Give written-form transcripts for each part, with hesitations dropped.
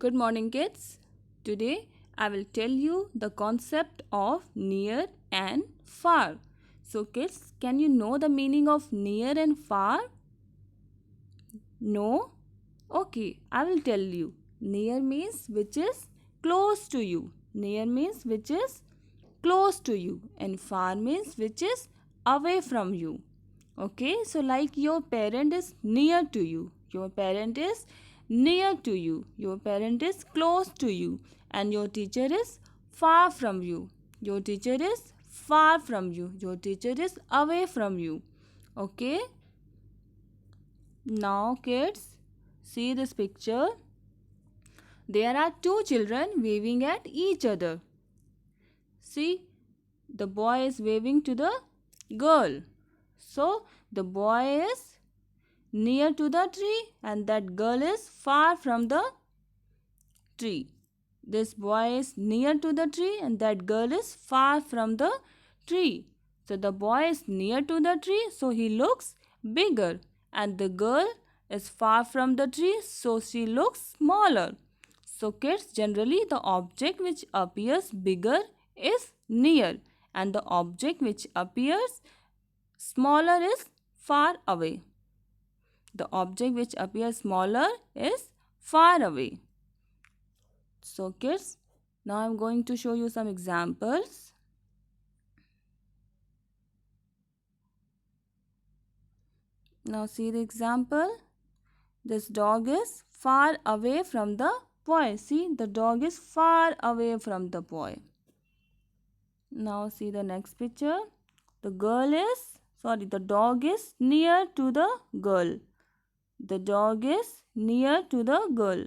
Good morning, kids. Today I will tell you the concept of near and far. So, kids, can you know the meaning of near and far? No? Okay, I will tell you. Near means which is close to you. Near means which is close to you, and far means which is away from you. Okay, so like your parent is near to you, your parent is near to you, your parent is close to you, and your teacher is far from you. Your teacher is far from you, your teacher is away from you. Okay, now kids, see this picture. There are two children waving at each other. See, the boy is waving to the girl. So the boy is near to the tree and that girl is far from the tree. This boy is near to the tree and that girl is far from the tree. So the boy is near to the tree, so he looks bigger, and the girl is far from the tree, so she looks smaller. So kids, generally the object which appears bigger is near, and the object which appears smaller is far away. The object which appears smaller is far away. So kids, now I'm going to show you some examples. Now see the example. This dog is far away from the boy. See, the dog is far away from the boy. Now see the next picture. The dog is near to the girl. The dog is near to the girl.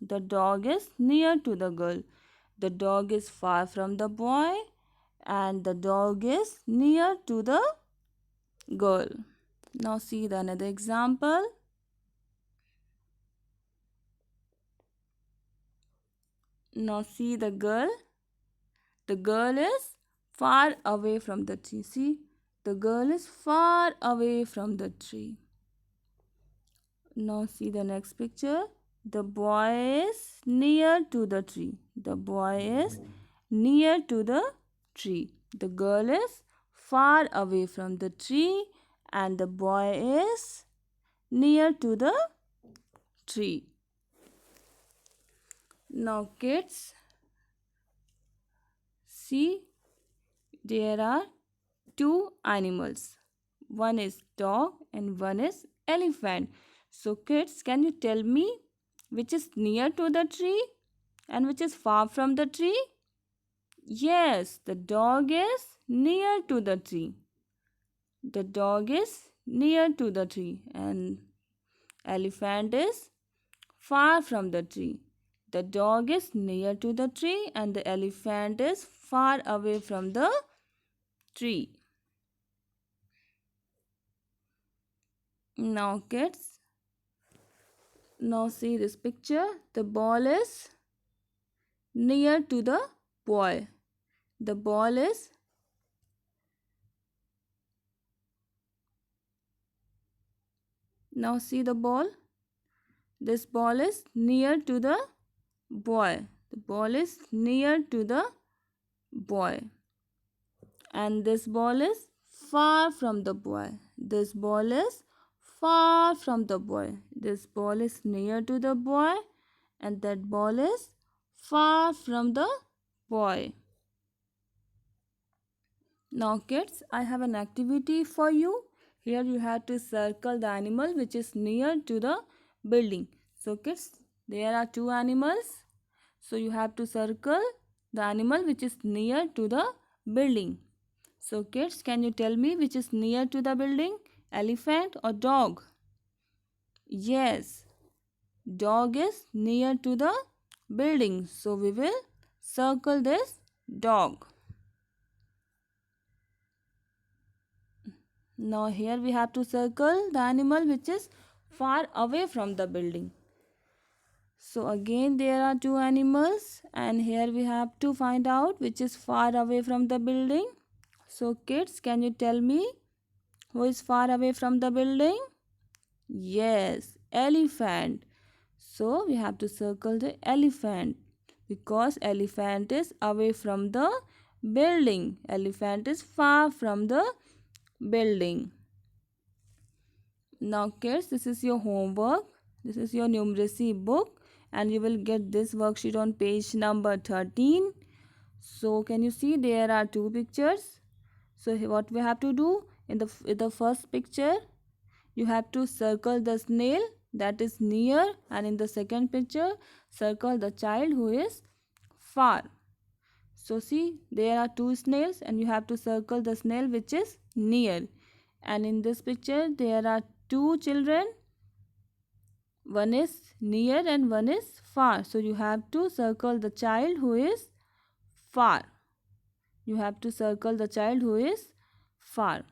The dog is near to the girl. The dog is far from the boy, and the dog is near to the girl. Now see the another example. Now see the girl. The girl is far away from the tree. See, the girl is far away from the tree. Now see the next picture. The boy is near to the tree. The boy is near to the tree. The girl is far away from the tree and the boy is near to the tree. Now kids, see, there are two animals. One is dog and one is elephant. So kids, can you tell me which is near to the tree and which is far from the tree? Yes, the dog is near to the tree. The dog is near to the tree and elephant is far from the tree. The dog is near to the tree and the elephant is far away from the tree. Now kids, now see this picture. The ball is near to the boy. The ball is now see the ball. This ball is near to the boy. The ball is near to the boy. And this ball is far from the boy. This ball is far from the boy. This ball is near to the boy and that ball is far from the boy. Now kids, I have an activity for you. Here you have to circle the animal which is near to the building. So kids, there are two animals. So you have to circle the animal which is near to the building. So kids, can you tell me which is near to the building? Elephant or dog? Yes, dog is near to the building. So we will circle this dog. Now here we have to circle the animal which is far away from the building. So again there are two animals and here we have to find out which is far away from the building. So kids, can you tell me who is far away from the building? Yes, elephant. So we have to circle the elephant because elephant is away from the building. Elephant is far from the building. Now kids, this is your homework. This is your numeracy book and you will get this worksheet on page number 13. So can you see there are two pictures? So what we have to do in the first picture, you have to circle the snail that is near, and in the second picture circle the child who is far. So see, there are two snails and you have to circle the snail which is near. And in this picture there are two children, one is near and one is far. So you have to circle the child who is far. You have to circle the child who is far.